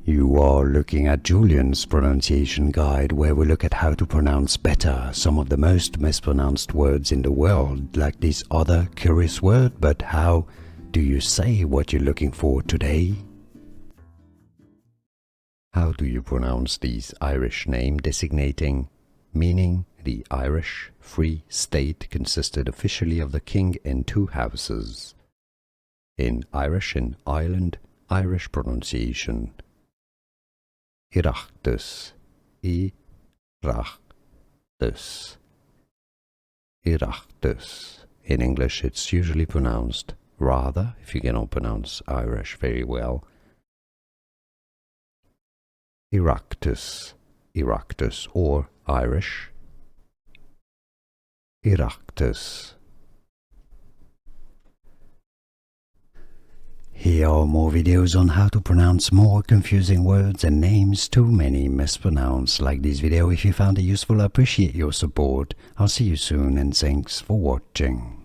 You are looking at Julian's pronunciation guide, where we look at how to pronounce better some of the most mispronounced words in the world, like this other curious word. But how do you say what you're looking for today? How do you pronounce this Irish name designating, meaning the Irish Free State consisted officially of the king and two houses? In Irish in Ireland, Irish pronunciation Oireachtas, Oireachtas, Oireachtas. In English it's usually pronounced rather, if you cannot pronounce Irish very well, Oireachtas, Oireachtas, or Irish Oireachtas. Here are more videos on how to pronounce more confusing words and names too many mispronounced. Like this video if you found it useful. I appreciate your support. I'll see you soon and thanks for watching.